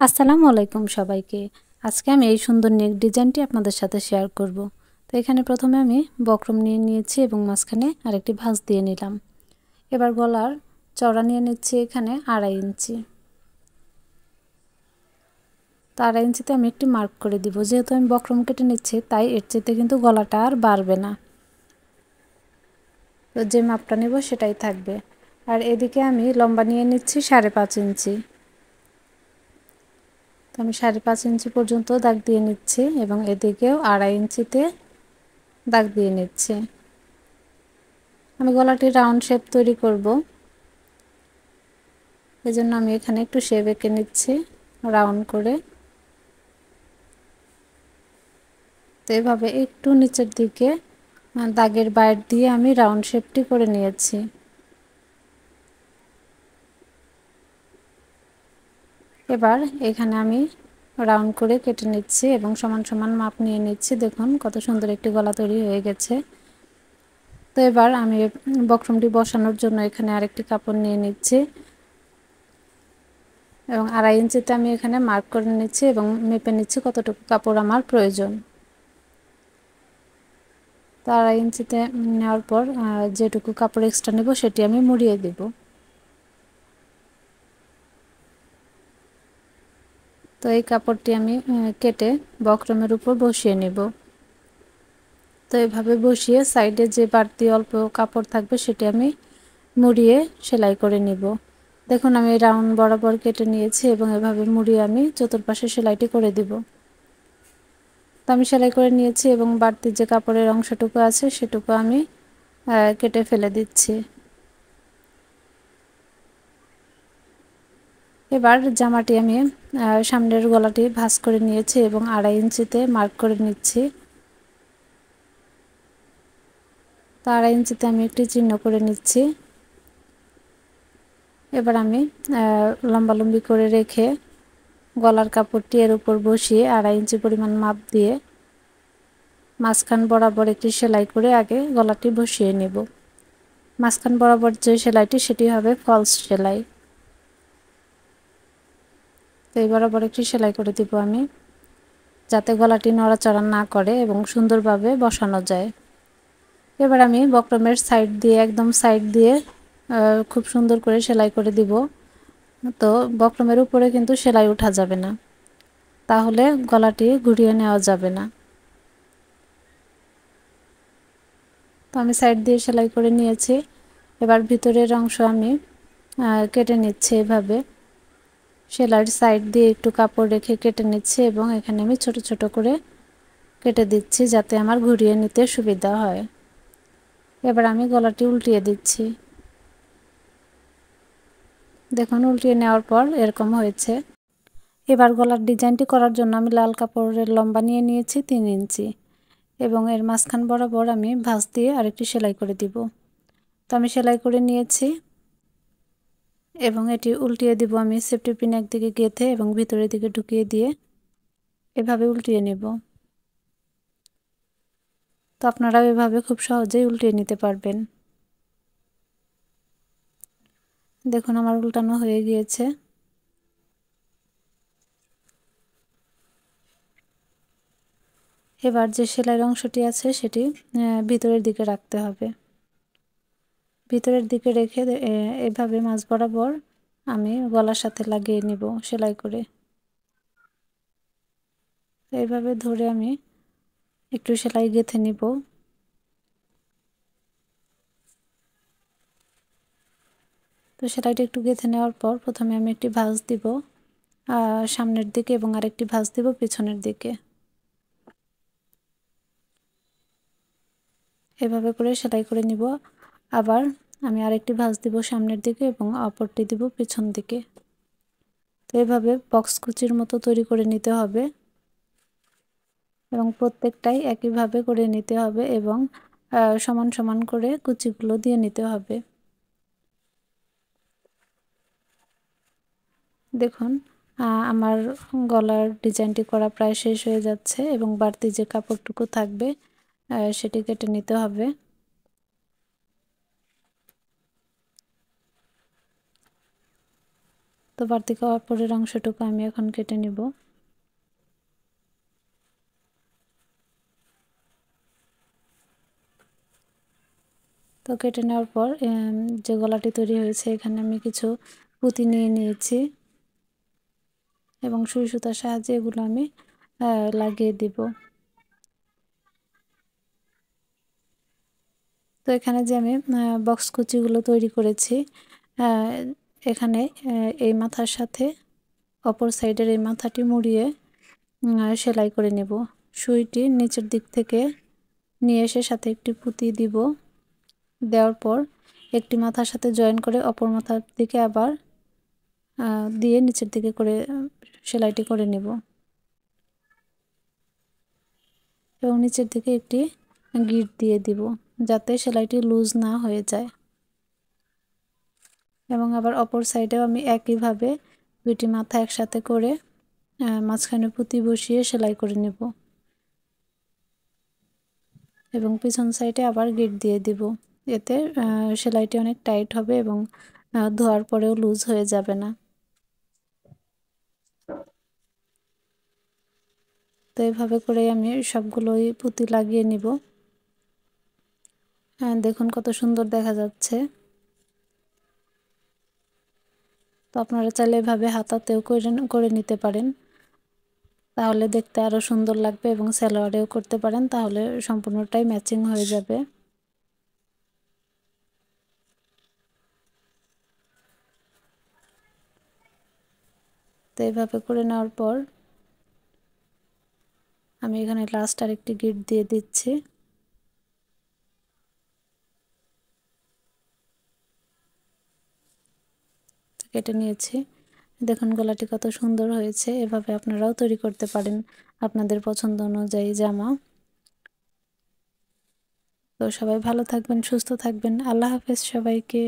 আসসালামু আলাইকুম সবাইকে। আজকে আমি এই সুন্দর নেক ডিজাইনটি আপনাদের সাথে শেয়ার করব। তো এখানে প্রথমে আমি বক্রম নিয়ে নিয়েছি এবং মাঝখানে আরেকটি ভাঁজ দিয়ে নিলাম। এবার গলার চওড়া নিয়ে নিচ্ছি এখানে 2.5 ইঞ্চি। তো 2.5 ইঞ্চিতে আমি একটি মার্ক করে দিব। যেহেতু আমি বক্রম কেটে নিচ্ছি তাই এর চেয়ে কিন্তু গলাটা আর বাড়বে না। তো যে মাপটা নেব সেটাই থাকবে। আর এদিকে আমি লম্বা নিয়ে নিচ্ছি 5.5 ইঞ্চি। তো আমি 5.5 ইঞ্চি পর্যন্ত দাগ দিয়ে নিচ্ছি এবং এদিকেও 2.5 ইঞ্চিতে দাগ দিয়ে নিচ্ছি। আমি গলাটি রাউন্ড শেপ তৈরি করব, এজন্য আমি এখানে একটু শেপ এঁকে নিচ্ছি রাউন্ড করে। তো এভাবে একটু নিচের দিকে দাগের বাইর দিয়ে আমি রাউন্ড শেপটি করে নিয়েছি। এবার এখানে আমি রাউন্ড করে কেটে নিচ্ছি এবং সমান সমান মাপ নিয়ে নিচ্ছি। দেখুন কত সুন্দর একটি গলা তৈরি হয়ে গেছে। তো এবার আমি বক্রমটি বসানোর জন্য এখানে আরেকটি কাপড় নিয়ে নিচ্ছি এবং 2.5 ইঞ্চিতে আমি এখানে মার্ক করে নিচ্ছি এবং মেপে নিচ্ছি কতটুকু কাপড় আমার প্রয়োজন। তো 2.5 ইঞ্চিতে নেওয়ার পর যেটুকু কাপড় এক্সট্রা নেব সেটি আমি মুড়িয়ে দেব। তো এই কাপড়টি আমি কেটে বক্রমের উপর বসিয়ে নেব। তো এভাবে বসিয়ে সাইডে যে বাড়তি অল্প কাপড় থাকবে সেটি আমি মুড়িয়ে সেলাই করে নিব। দেখুন আমি রাউন্ড বরাবর কেটে নিয়েছি এবং এভাবে মুড়িয়ে আমি চতুর্পাশে সেলাইটি করে দিব। তো আমি সেলাই করে নিয়েছি এবং বাড়তি যে কাপড়ের অংশটুকু আছে সেটুকু আমি কেটে ফেলে দিচ্ছি। এবার জামাটি আমি সামনের গলাটি ভাঁজ করে নিয়েছি এবং 2.5 ইঞ্চিতে মার্ক করে নিচ্ছি। তো 2.5 ইঞ্চিতে আমি একটি চিহ্ন করে নিচ্ছি। এবার আমি লম্বালম্বি করে রেখে গলার কাপড়টি এর উপর বসিয়ে 2.5 ইঞ্চি পরিমাণ মাপ দিয়ে মাঝখান বরাবর একটি সেলাই করে আগে গলাটি বসিয়ে নেব। মাঝখান বরাবর যে সেলাইটি সেটি হবে ফলস সেলাই। তো এই বরাবর একটি সেলাই করে দিব আমি, যাতে গলাটি নড়াচড়া না করে এবং সুন্দরভাবে বসানো যায়। এবার আমি বক্রমের সাইড দিয়ে একদম সাইড দিয়ে খুব সুন্দর করে সেলাই করে দিব। তো বক্রমের উপরে কিন্তু সেলাই ওঠা যাবে না, তাহলে গলাটি ঘুরিয়ে নেওয়া যাবে না। তো আমি সাইড দিয়ে সেলাই করে নিয়েছি। এবার ভিতরের অংশ আমি কেটে নিচ্ছি। এভাবে সেলাইয়ের সাইড দিয়ে একটু কাপড় রেখে কেটে নিচ্ছি এবং এখানে আমি ছোট ছোট করে কেটে দিচ্ছি যাতে আমার ঘুরিয়ে নিতে সুবিধা হয়। এবার আমি গলাটি উল্টিয়ে দিচ্ছি। দেখুন উল্টিয়ে নেওয়ার পর এরকম হয়েছে। এবার গলার ডিজাইনটি করার জন্য আমি লাল কাপড়ের লম্বা নিয়ে নিয়েছি 3 ইঞ্চি এবং এর মাঝখান বরাবর আমি ভাঁজ দিয়ে আরেকটি সেলাই করে দিব। তো আমি সেলাই করে নিয়েছি এবং এটি উল্টিয়ে দিব আমি সেফটি পিন একদিকে গেঁথে এবং ভিতরের দিকে ঢুকিয়ে দিয়ে এভাবে উল্টিয়ে নেব। তো আপনারাও এভাবে খুব সহজেই উল্টিয়ে নিতে পারবেন। দেখুন আমার উল্টানো হয়ে গিয়েছে। এবার যে সেলাইয়ের অংশটি আছে সেটি ভিতরের দিকে রাখতে হবে। ভিতরের দিকে রেখে এভাবে মাঝ বরাবর আমি গলার সাথে লাগিয়ে নিব সেলাই করে। এইভাবে ধরে আমি একটু সেলাই গেঁথে নিব। তো সেলাইটা একটু গেঁথে নেওয়ার পর প্রথমে আমি একটি ভাঁজ দিব সামনের দিকে এবং আরেকটি ভাঁজ দিব পিছনের দিকে। এভাবে করে সেলাই করে নিব। আবার আমি আরেকটি ভাঁজ দিব সামনের দিকে এবং অপরটি দিব পিছন দিকে। তো এভাবে বক্স কুচির মতো তৈরি করে নিতে হবে এবং প্রত্যেকটাই একইভাবে করে নিতে হবে এবং সমান সমান করে কুচিগুলো দিয়ে নিতে হবে। দেখুন আমার গলার ডিজাইনটি করা প্রায় শেষ হয়ে যাচ্ছে এবং বাড়তি যে কাপড়টুকু থাকবে সেটি কেটে নিতে হবে। তো তো বাড়তি কাপড়ের অংশটুকু আমি এখন কেটে নিব। তো কেটে নেওয়ার পর যে গলাটি তৈরি হয়েছে এখানে আমি কিছু পুঁতি নিয়ে নিয়েছি এবং সুই সুতার সাহায্যে এগুলো আমি লাগিয়ে দিব। তো এখানে যে আমি বক্স কুচিগুলো তৈরি করেছি, এখানে এই মাথার সাথে অপর সাইডের এই মাথাটি মুড়িয়ে সেলাই করে নেব। সুইটি নিচের দিক থেকে নিয়ে এসে সাথে একটি পুঁতি দিব। দেওয়ার পর একটি মাথার সাথে জয়েন করে অপর মাথার দিকে আবার দিয়ে নিচের দিকে করে সেলাইটি করে নেব এবং নিচের দিকে একটি গিঁট দিয়ে দিব যাতে সেলাইটি লুজ না হয়ে যায়। এবং আবার অপর সাইডেও আমি একইভাবে দুইটি মাথা একসাথে করে মাঝখানে পুঁতি বসিয়ে সেলাই করে নেব এবং পিছন সাইডে আবার গিঁট দিয়ে দিব। এতে সেলাইটি অনেক টাইট হবে এবং ধোয়ার পরেও লুজ হয়ে যাবে না। তো এইভাবে করে আমি সবগুলোই পুঁতি লাগিয়ে নিব। দেখুন কত সুন্দর দেখা যাচ্ছে। তো আপনারা চাইলে এভাবে হাতাতেও করে নিতে পারেন, তাহলে দেখতে আরো সুন্দর লাগবে এবং সালোয়ারেও করতে পারেন, তাহলে সম্পূর্ণটাই ম্যাচিং হয়ে যাবে। তো এইভাবে করে নেওয়ার পর আমি এখানে লাস্ট আরেকটি গিঁট দিয়ে দিচ্ছি। কেটে নিয়েছি। দেখুন গলাটি কত সুন্দর হয়েছে। এভাবে আপনারাও তৈরি করতে পারেন আপনাদের পছন্দ অনুযায়ী জামা। তো সবাই ভালো থাকবেন, সুস্থ থাকবেন। আল্লাহ হাফেজ সবাইকে।